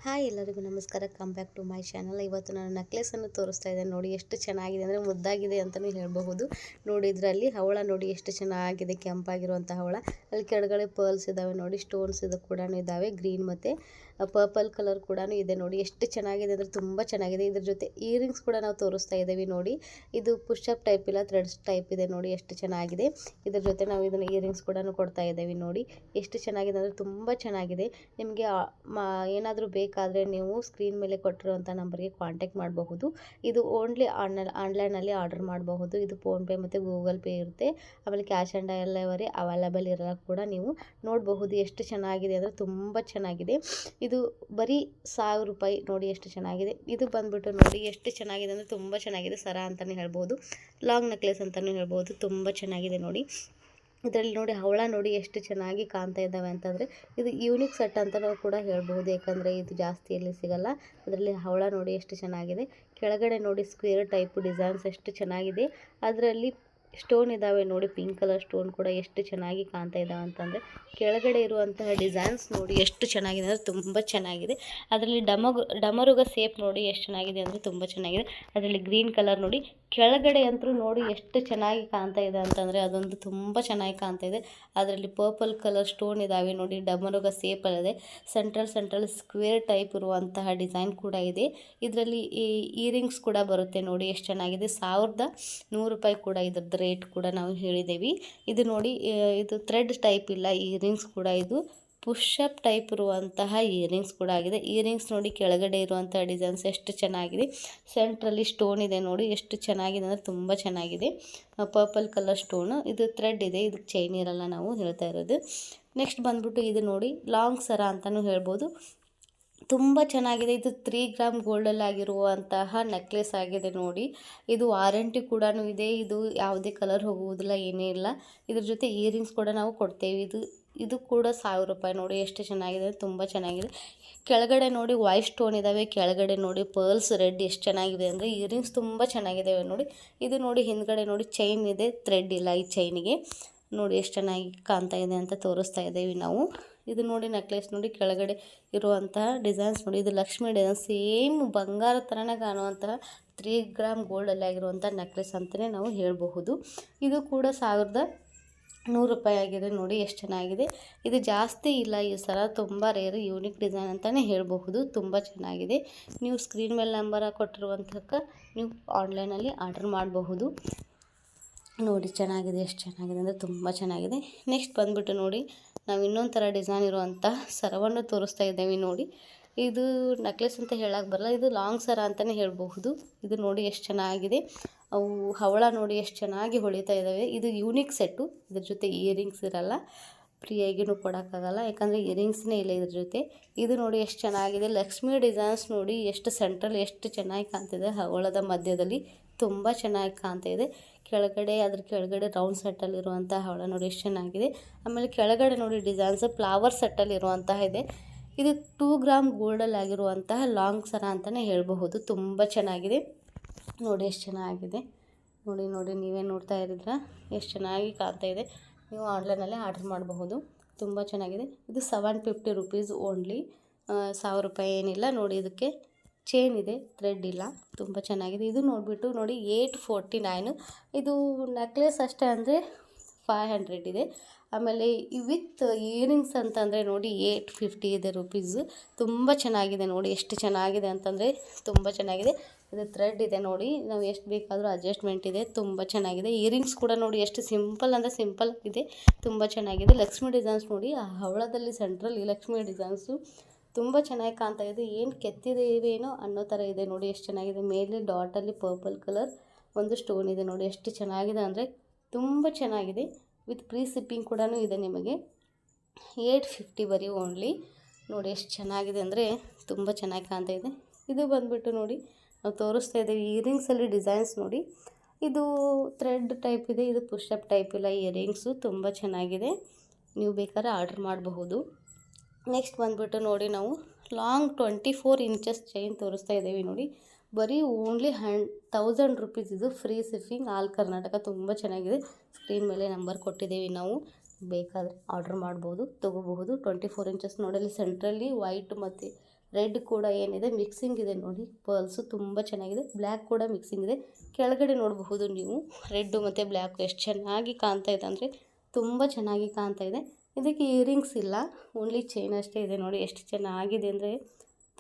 Hi ಎಲ್ಲರಿಗೂ ನಮಸ್ಕಾರ. Come back to my channel. ಇವತ್ತು ನಾನು ನೆಕ್ಲೆಸನ್ನು ತೋರಿಸ್ತಾ ಇದ್ದೇನೆ. ನೋಡಿ ಎಷ್ಟು ಚೆನ್ನಾಗಿದೆ ಅಂದರೆ ಮುದ್ದಾಗಿದೆ ಅಂತಲೇ ಹೇಳಬಹುದು. ನೋಡಿ ಇದರಲ್ಲಿ ಹವಳ ನೋಡಿ ಎಷ್ಟು ಚೆನ್ನಾಗಿದೆ, ಕೆಂಪಾಗಿರುವಂಥ ಹವಳ. ಅಲ್ಲಿ ಕೆಳಗಡೆ ಪರ್ಲ್ಸ್ ಇದ್ದಾವೆ ನೋಡಿ, ಸ್ಟೋನ್ಸ್ ಇದು ಕೂಡ ಇದ್ದಾವೆ. ಗ್ರೀನ್ ಮತ್ತು ಪರ್ಪಲ್ ಕಲರ್ ಕೂಡ ಇದೆ. ನೋಡಿ ಎಷ್ಟು ಚೆನ್ನಾಗಿದೆ ಅಂದರೆ ತುಂಬ ಚೆನ್ನಾಗಿದೆ. ಇದ್ರ ಜೊತೆ ಇಯರಿಂಗ್ಸ್ ಕೂಡ ನಾವು ತೋರಿಸ್ತಾ ಇದ್ದೀವಿ. ನೋಡಿ ಇದು ಪುಷಪ್ ಟೈಪ್ ಇಲ್ಲ, ಥ್ರೆಡ್ಸ್ ಟೈಪ್ ಇದೆ. ನೋಡಿ ಎಷ್ಟು ಚೆನ್ನಾಗಿದೆ. ಇದ್ರ ಜೊತೆ ನಾವು ಇದನ್ನು ಇಯರಿಂಗ್ಸ್ ಕೂಡ ಕೊಡ್ತಾ ಇದ್ದೀವಿ. ನೋಡಿ ಎಷ್ಟು ಚೆನ್ನಾಗಿದೆ ಅಂದರೆ ತುಂಬ ಚೆನ್ನಾಗಿದೆ. ನಿಮಗೆ ಏನಾದರೂ ಬೇಕಾದರೆ ನೀವು ಸ್ಕ್ರೀನ್ ಮೇಲೆ ಕೊಟ್ಟಿರುವಂಥ ನಂಬರ್ಗೆ ಕಾಂಟ್ಯಾಕ್ಟ್ ಮಾಡಬಹುದು. ಇದು ಓನ್ಲಿ ಆನ್ಲೈನಲ್ಲಿ ಆರ್ಡರ್ ಮಾಡಬಹುದು. ಇದು ಫೋನ್ಪೇ ಮತ್ತು ಗೂಗಲ್ ಪೇ ಇರುತ್ತೆ. ಆಮೇಲೆ ಕ್ಯಾಶ್ ಆನ್ ಡೆಲಿವರಿ ಅವೈಲೇಬಲ್ ಇರಲ್ಲ ಕೂಡ. ನೀವು ನೋಡಬಹುದು ಎಷ್ಟು ಚೆನ್ನಾಗಿದೆ ಅಂದರೆ ತುಂಬ ಚೆನ್ನಾಗಿದೆ. ಇದು ಬರೀ 1000 ರೂಪಾಯಿ. ನೋಡಿ ಎಷ್ಟು ಚೆನ್ನಾಗಿದೆ. ಇದು ಬಂದುಬಿಟ್ಟು ನೋಡಿ ಎಷ್ಟು ಚೆನ್ನಾಗಿದೆ ಅಂದರೆ ತುಂಬ ಚೆನ್ನಾಗಿದೆ. ಸರ ಅಂತಲೇ ಹೇಳ್ಬೋದು, ಲಾಂಗ್ ನೆಕ್ಲೆಸ್ ಅಂತಲೂ ಹೇಳ್ಬೋದು. ತುಂಬ ಚೆನ್ನಾಗಿದೆ ನೋಡಿ. ಇದರಲ್ಲಿ ನೋಡಿ ಹವಳ ನೋಡಿ ಎಷ್ಟು ಚೆನ್ನಾಗಿ ಕಾಣ್ತಾ ಇದ್ದಾವೆ ಅಂತಂದರೆ ಇದು ಯೂನಿಕ್ ಸೆಟ್ ಅಂತಲೂ ಕೂಡ ಹೇಳ್ಬೋದು. ಯಾಕಂದರೆ ಇದು ಜಾಸ್ತಿ ಎಲ್ಲಿ ಸಿಗಲ್ಲ. ಅದರಲ್ಲಿ ಹವಳ ನೋಡಿ ಎಷ್ಟು ಚೆನ್ನಾಗಿದೆ. ಕೆಳಗಡೆ ನೋಡಿ ಸ್ಕ್ವೇರ್ ಟೈಪ್ ಡಿಸೈನ್ಸ್ ಎಷ್ಟು ಚೆನ್ನಾಗಿದೆ. ಅದರಲ್ಲಿ ಸ್ಟೋನ್ ಇದ್ದಾವೆ ನೋಡಿ, ಪಿಂಕ್ ಕಲರ್ ಸ್ಟೋನ್ ಕೂಡ ಎಷ್ಟು ಚೆನ್ನಾಗಿ ಕಾಣ್ತಾ ಇದ್ದಾವೆ ಅಂತಂದರೆ ಕೆಳಗಡೆ ಇರುವಂತಹ ಡಿಸೈನ್ಸ್ ನೋಡಿ ಎಷ್ಟು ಚೆನ್ನಾಗಿದೆ ಅಂದರೆ ತುಂಬ ಚೆನ್ನಾಗಿದೆ. ಅದರಲ್ಲಿ ಡಮರುಗ ಸೇಪ್ ನೋಡಿ ಎಷ್ಟು ಚೆನ್ನಾಗಿದೆ ಅಂದರೆ ತುಂಬ ಚೆನ್ನಾಗಿದೆ. ಅದರಲ್ಲಿ ಗ್ರೀನ್ ಕಲರ್ ನೋಡಿ, ಕೆಳಗಡೆ ಅಂತೂ ನೋಡಿ ಎಷ್ಟು ಚೆನ್ನಾಗಿ ಕಾಣ್ತಾ ಇದೆ ಅಂತಂದರೆ ಅದೊಂದು ತುಂಬ ಚೆನ್ನಾಗಿ ಕಾಣ್ತಾ ಇದೆ. ಅದರಲ್ಲಿ ಪರ್ಪಲ್ ಕಲರ್ ಸ್ಟೋನ್ ಇದ್ದಾವೆ ನೋಡಿ, ಡಮರುಗ ಸೇಪ್ ಅಲ್ಲದೆ ಸೆಂಟ್ರಲ್ ಸ್ಕ್ವೇರ್ ಟೈಪ್ ಇರುವಂತಹ ಡಿಸೈನ್ ಕೂಡ ಇದೆ. ಇದರಲ್ಲಿ ಈ ಇಯರಿಂಗ್ಸ್ ಕೂಡ ಬರುತ್ತೆ ನೋಡಿ ಎಷ್ಟು ಚೆನ್ನಾಗಿದೆ. 1100 ರೂಪಾಯಿ ಕೂಡ ಇದ್ರದ್ದು ರೇಟ್ ಕೂಡ ನಾವು ಹೇಳಿದ್ದೇವೆ. ಇದು ನೋಡಿ ಇದು ಥ್ರೆಡ್ ಟೈಪ್ ಇಲ್ಲ, ಇಯರಿಂಗ್ಸ್ ಕೂಡ ಇದು ಪುಷಪ್ ಟೈಪ್ ಇರುವಂತಹ ಇಯರಿಂಗ್ಸ್ ಕೂಡ ಆಗಿದೆ. ಇಯರಿಂಗ್ಸ್ ನೋಡಿ ಕೆಳಗಡೆ ಇರುವಂತಹ ಡಿಸೈನ್ಸ್ ಎಷ್ಟು ಚೆನ್ನಾಗಿದೆ. ಸೆಂಟ್ರಲ್ಲಿ ಸ್ಟೋನ್ ಇದೆ ನೋಡಿ ಎಷ್ಟು ಚೆನ್ನಾಗಿದೆ ಅಂದರೆ ತುಂಬ ಚೆನ್ನಾಗಿದೆ. ಪರ್ಪಲ್ ಕಲರ್ ಸ್ಟೋನು, ಇದು ಥ್ರೆಡ್ ಇದೆ, ಇದಕ್ಕೆ ಚೈನ್ ಇರಲ್ಲ ನಾವು ಹೇಳ್ತಾ ಇರೋದು. ನೆಕ್ಸ್ಟ್ ಬಂದ್ಬಿಟ್ಟು ಇದು ನೋಡಿ ಲಾಂಗ್ ಸರ ಅಂತಲೂ ಹೇಳ್ಬೋದು. ತುಂಬ ಚೆನ್ನಾಗಿದೆ. ಇದು 3 ಗ್ರಾಮ್ ಗೋಲ್ಡಲ್ಲಿ ಆಗಿರುವಂತಹ ನೆಕ್ಲೆಸ್ ಆಗಿದೆ ನೋಡಿ. ಇದು ವಾರಂಟಿ ಕೂಡ ಇದೆ. ಇದು ಯಾವುದೇ ಕಲರ್ ಹೋಗುವುದಿಲ್ಲ, ಏನೇ ಇಲ್ಲ. ಇದ್ರ ಜೊತೆ ಇಯರಿಂಗ್ಸ್ ಕೂಡ ನಾವು ಕೊಡ್ತೇವೆ. ಇದು ಕೂಡ 1000 ರೂಪಾಯಿ. ನೋಡಿ ಎಷ್ಟು ಚೆನ್ನಾಗಿದೆ, ತುಂಬ ಚೆನ್ನಾಗಿದೆ. ಕೆಳಗಡೆ ನೋಡಿ ವೈಟ್ ಸ್ಟೋನ್ ಇದ್ದಾವೆ. ಕೆಳಗಡೆ ನೋಡಿ ಪರ್ಲ್ಸ್ ರೆಡ್ ಎಷ್ಟು ಚೆನ್ನಾಗಿದೆ ಅಂದರೆ ಇಯರಿಂಗ್ಸ್ ತುಂಬ ಚೆನ್ನಾಗಿದ್ದಾವೆ ನೋಡಿ. ಇದು ನೋಡಿ ಹಿಂದ್ಗಡೆ ನೋಡಿ ಚೈನ್ ಇದೆ, ಥ್ರೆಡ್ ಇಲ್ಲ ಈ ಚೈನಿಗೆ. ನೋಡಿ ಎಷ್ಟು ಚೆನ್ನಾಗಿ ಕಾಣ್ತಾ ಇದೆ ಅಂತ ತೋರಿಸ್ತಾ ಇದ್ದೇವೆ ನಾವು. ಇದು ನೋಡಿ ನೆಕ್ಲೆಸ್ ನೋಡಿ ಕೆಳಗಡೆ ಇರುವಂತಹ ಡಿಸೈನ್ಸ್ ನೋಡಿ, ಇದು ಲಕ್ಷ್ಮಿ ಡಿಸೈನ್ ಸೇಮ್ ಬಂಗಾರ ಥರನೇ ಕಾಣುವಂತಹ 3 ಗ್ರಾಮ್ ಗೋಲ್ಡಲ್ಲಿ ಆಗಿರುವಂಥ ನೆಕ್ಲೆಸ್ ಅಂತಲೇ ನಾವು ಹೇಳಬಹುದು. ಇದು ಕೂಡ 1100 ರೂಪಾಯಿ ಆಗಿದೆ. ನೋಡಿ ಎಷ್ಟು ಚೆನ್ನಾಗಿದೆ. ಇದು ಜಾಸ್ತಿ ಇಲ್ಲ ಈ ಸರ, ತುಂಬ ರೇರ್ ಯೂನಿಕ್ ಡಿಸೈನ್ ಅಂತಲೇ ಹೇಳಬಹುದು. ತುಂಬ ಚೆನ್ನಾಗಿದೆ. ನೀವು ಸ್ಕ್ರೀನ್ ಮೇಲೆ ನಂಬರ್ ಕೊಟ್ಟಿರುವಂಥಕ್ಕೆ ನೀವು ಆನ್ಲೈನಲ್ಲಿ ಆರ್ಡರ್ ಮಾಡಬಹುದು. ನೋಡಿ ಚೆನ್ನಾಗಿದೆ, ಎಷ್ಟು ಚೆನ್ನಾಗಿದೆ ಅಂದರೆ ತುಂಬ ಚೆನ್ನಾಗಿದೆ. ನೆಕ್ಸ್ಟ್ ಬಂದುಬಿಟ್ಟು ನೋಡಿ ನಾವು ಇನ್ನೊಂದು ಥರ ಡಿಸೈನ್ ಇರುವಂಥ ಸರವನ್ನು ತೋರಿಸ್ತಾ ಇದ್ದೇವೆ ನೋಡಿ. ಇದು ನೆಕ್ಲೆಸ್ ಅಂತ ಹೇಳಕ್ಕೆ ಬರಲ್ಲ, ಇದು ಲಾಂಗ್ ಸರ ಅಂತಲೇ ಹೇಳಬಹುದು. ಇದು ನೋಡಿ ಎಷ್ಟು ಚೆನ್ನಾಗಿದೆ. ಅವು ಹವಳ ನೋಡಿ ಎಷ್ಟು ಚೆನ್ನಾಗಿ ಹೊಳಿತಾ ಇದ್ದಾವೆ. ಇದು ಯೂನಿಕ್ ಸೆಟ್ಟು, ಇದ್ರ ಜೊತೆ ಇಯರಿಂಗ್ಸ್ ಇರಲ್ಲ. ಫ್ರೀಯಾಗಿಯೂ ಕೊಡೋಕ್ಕಾಗಲ್ಲ, ಯಾಕಂದರೆ ಇಯರಿಂಗ್ಸ್ನೇ ಇಲ್ಲ ಇದ್ರ ಜೊತೆ. ಇದು ನೋಡಿ ಎಷ್ಟು ಚೆನ್ನಾಗಿದೆ. ಲಕ್ಷ್ಮಿ ಡಿಸೈನ್ಸ್ ನೋಡಿ ಎಷ್ಟು ಸೆಂಟ್ರಲ್ ಎಷ್ಟು ಚೆನ್ನಾಗಿ ಕಾಣ್ತಿದೆ. ಹವಳದ ಮಧ್ಯದಲ್ಲಿ ತುಂಬ ಚೆನ್ನಾಗಿ ಕಾಣ್ತಾ ಇದೆ. ಅದ್ರ ಕೆಳಗಡೆ ರೌಂಡ್ ಸೆಟ್ಟಲ್ಲಿರುವಂಥ ಹವಳ ನೋಡಿ ಎಷ್ಟು ಚೆನ್ನಾಗಿದೆ. ಆಮೇಲೆ ಕೆಳಗಡೆ ನೋಡಿ ಡಿಸೈನ್ಸ್ ಫ್ಲವರ್ ಸೆಟ್ಟಲ್ಲಿರುವಂತಹ ಇದೆ. ಇದು 2 ಗ್ರಾಮ್ ಗೋಲ್ಡಲ್ಲಿ ಆಗಿರುವಂತಹ ಲಾಂಗ್ ಸರ ಅಂತಲೇ ಹೇಳಬಹುದು. ತುಂಬ ಚೆನ್ನಾಗಿದೆ. ನೋಡಿ ಎಷ್ಟು ಚೆನ್ನಾಗಿದೆ. ನೋಡಿ ನೀವೇ ನೋಡ್ತಾ ಇರಿದ್ರ ಎಷ್ಟು ಚೆನ್ನಾಗಿ ಕಾಣ್ತಾ ಇದೆ. ನೀವು ಆನ್ಲೈನಲ್ಲೇ ಆರ್ಡರ್ ಮಾಡಬಹುದು. ತುಂಬ ಚೆನ್ನಾಗಿದೆ. ಇದು 750 ರೂಪೀಸ್ ಓನ್ಲಿ, 1000 ರೂಪಾಯಿ ಏನಿಲ್ಲ. ನೋಡಿ ಇದಕ್ಕೆ ಚೈನ್ ಇದೆ, ಥ್ರೆಡ್ ಇಲ್ಲ. ತುಂಬ ಚೆನ್ನಾಗಿದೆ. ಇದು ನೋಡಿಬಿಟ್ಟು ನೋಡಿ 849. ಇದು ನೆಕ್ಲೆಸ್ ಅಷ್ಟೇ ಅಂದರೆ 500 ಇದೆ. ಆಮೇಲೆ ವಿತ್ ಇಯರಿಂಗ್ಸ್ ಅಂತಂದರೆ ನೋಡಿ 850 ಇದೆ ರೂಪೀಸು. ತುಂಬ ಚೆನ್ನಾಗಿದೆ. ನೋಡಿ ಎಷ್ಟು ಚೆನ್ನಾಗಿದೆ ಅಂತಂದರೆ ತುಂಬ ಚೆನ್ನಾಗಿದೆ. ಇದು ಥ್ರೆಡ್ ಇದೆ ನೋಡಿ, ನಾವು ಎಷ್ಟು ಬೇಕಾದರೂ ಅಡ್ಜಸ್ಟ್ಮೆಂಟ್ ಇದೆ. ತುಂಬ ಚೆನ್ನಾಗಿದೆ. ಇಯರಿಂಗ್ಸ್ ಕೂಡ ನೋಡಿ ಎಷ್ಟು ಸಿಂಪಲ್ ಅಂದರೆ ಸಿಂಪಲ್ ಇದೆ, ತುಂಬ ಚೆನ್ನಾಗಿದೆ. ಲಕ್ಷ್ಮಿ ಡಿಸೈನ್ಸ್ ನೋಡಿ, ಆ ಹವಳದಲ್ಲಿ ಸೆಂಟ್ರಲ್ ಈ ಲಕ್ಷ್ಮಿ ಡಿಸೈನ್ಸು ತುಂಬ ಚೆನ್ನಾಗಿ ಕಾಣ್ತಾ ಇದೆ. ಏನು ಕೆತ್ತಿದೆ ಇವೇನೋ ಅನ್ನೋ ಥರ ಇದೆ. ನೋಡಿ ಎಷ್ಟು ಚೆನ್ನಾಗಿದೆ. ಮೇಲೆ ಡಾಟಲ್ಲಿ ಪರ್ಪಲ್ ಕಲರ್ ಒಂದು ಸ್ಟೋನ್ ಇದೆ. ನೋಡಿ ಎಷ್ಟು ಚೆನ್ನಾಗಿದೆ ಅಂದರೆ ತುಂಬ ಚೆನ್ನಾಗಿದೆ. ವಿತ್ ಪ್ರೀ ಸಿಪ್ಪಿಂಗ್ ಕೂಡ ಇದೆ ನಿಮಗೆ. 850 ಬರೀ ಓನ್ಲಿ. ನೋಡಿ ಎಷ್ಟು ಚೆನ್ನಾಗಿದೆ ಅಂದರೆ ತುಂಬ ಚೆನ್ನಾಗಿ ಕಾಣ್ತಾ ಇದೆ. ಇದು ಬಂದುಬಿಟ್ಟು ನೋಡಿ ನಾವು ತೋರಿಸ್ತಾ ಇದ್ದೀವಿ ಇಯರಿಂಗ್ಸಲ್ಲಿ ಡಿಸೈನ್ಸ್ ನೋಡಿ. ಇದು ಥ್ರೆಡ್ ಟೈಪ್ ಇದೆ, ಇದು ಪುಷಪ್ ಟೈಪ್ ಇಲ್ಲ ಇಯರಿಂಗ್ಸು. ತುಂಬ ಚೆನ್ನಾಗಿದೆ. ನೀವು ಬೇಕಾದ್ರೆ ಆರ್ಡರ್ ಮಾಡಬಹುದು. ನೆಕ್ಸ್ಟ್ ಬಂದುಬಿಟ್ಟು ನೋಡಿ ನಾವು ಲಾಂಗ್ 24 ಇಂಚಸ್ ಚೈನ್ ತೋರಿಸ್ತಾ ಇದ್ದೀವಿ ನೋಡಿ. ಬರೀ ಓನ್ಲಿ 1000 ರೂಪೀಸ್. ಇದು ಫ್ರೀ ಶಿಪ್ಪಿಂಗ್ ಆಲ್ ಕರ್ನಾಟಕ. ತುಂಬ ಚೆನ್ನಾಗಿದೆ. ಸ್ಕ್ರೀನ್ ಮೇಲೆ ನಂಬರ್ ಕೊಟ್ಟಿದ್ದೀವಿ ನಾವು, ಬೇಕಾದರೆ ಆರ್ಡರ್ ಮಾಡ್ಬೋದು, ತೊಗೋಬಹುದು. 24 ಇಂಚಸ್ ನೋಡಲಿ ಸೆಂಟ್ರಲ್ಲಿ ವೈಟ್ ಮತ್ತು ರೆಡ್ ಕೂಡ ಏನಿದೆ ಮಿಕ್ಸಿಂಗ್ ಇದೆ ನೋಡಿ. ಪರ್ಲ್ಸು ತುಂಬ ಚೆನ್ನಾಗಿದೆ. ಬ್ಲ್ಯಾಕ್ ಕೂಡ ಮಿಕ್ಸಿಂಗ್ ಇದೆ. ಕೆಳಗಡೆ ನೋಡಬಹುದು ನೀವು ರೆಡ್ಡು ಮತ್ತು ಬ್ಲ್ಯಾಕು ಎಷ್ಟು ಚೆನ್ನಾಗಿ ಕಾಣ್ತಾ ಇದೆ ಅಂದರೆ ತುಂಬ ಚೆನ್ನಾಗಿ ಕಾಣ್ತಾ ಇದೆ. ಇದಕ್ಕೆ ಇಯರಿಂಗ್ಸ್ ಇಲ್ಲ, ಓನ್ಲಿ ಚೈನ್ ಅಷ್ಟೇ ಇದೆ. ನೋಡಿ ಎಷ್ಟು ಚೆನ್ನಾಗಿದೆ ಅಂದರೆ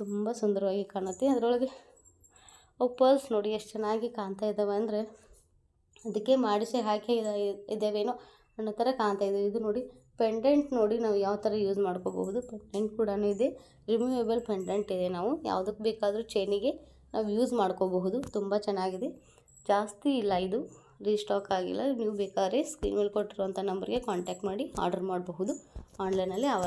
ತುಂಬ ಸುಂದರವಾಗಿ ಕಾಣುತ್ತೆ. ಅದರೊಳಗೆ ಅವು ಪರ್ಲ್ಸ್ ನೋಡಿ ಎಷ್ಟು ಚೆನ್ನಾಗಿ ಕಾಣ್ತಾ ಇದ್ದಾವೆ ಅಂದರೆ ಅದಕ್ಕೆ ಮಾಡಿಸಿ ಹಾಕಿ ಇದ್ದಾವೇನೋ ಅನ್ನೋ ಥರ ಕಾಣ್ತಾ ಇದೆ. ಇದು ನೋಡಿ ಪೆಂಡೆಂಟ್ ನೋಡಿ ನಾವು ಯಾವ ಥರ ಯೂಸ್ ಮಾಡ್ಕೋಬಹುದು. ಪೆಂಡೆಂಟ್ ಕೂಡ ಇದೆ, ರಿಮೂವೇಬಲ್ ಪೆಂಡೆಂಟ್ ಇದೆ. ನಾವು ಯಾವುದಕ್ಕೆ ಬೇಕಾದರೂ ಚೈನಿಗೆ ನಾವು ಯೂಸ್ ಮಾಡ್ಕೋಬಹುದು. ತುಂಬ ಚೆನ್ನಾಗಿದೆ. ಜಾಸ್ತಿ ಇಲ್ಲ, ಇದು ರೀಸ್ಟಾಕ್ ಆಗಿಲ್ಲ. ನೀವು ಬೇಕಾದ್ರೆ ಸ್ಕ್ರೀನ್ ಮೇಲೆ ಕೊಟ್ಟಿರುವಂಥ ನಂಬರ್ಗೆ ಕಾಂಟ್ಯಾಕ್ಟ್ ಮಾಡಿ ಆರ್ಡರ್ ಮಾಡಬಹುದು. ಆನ್ಲೈನಲ್ಲಿ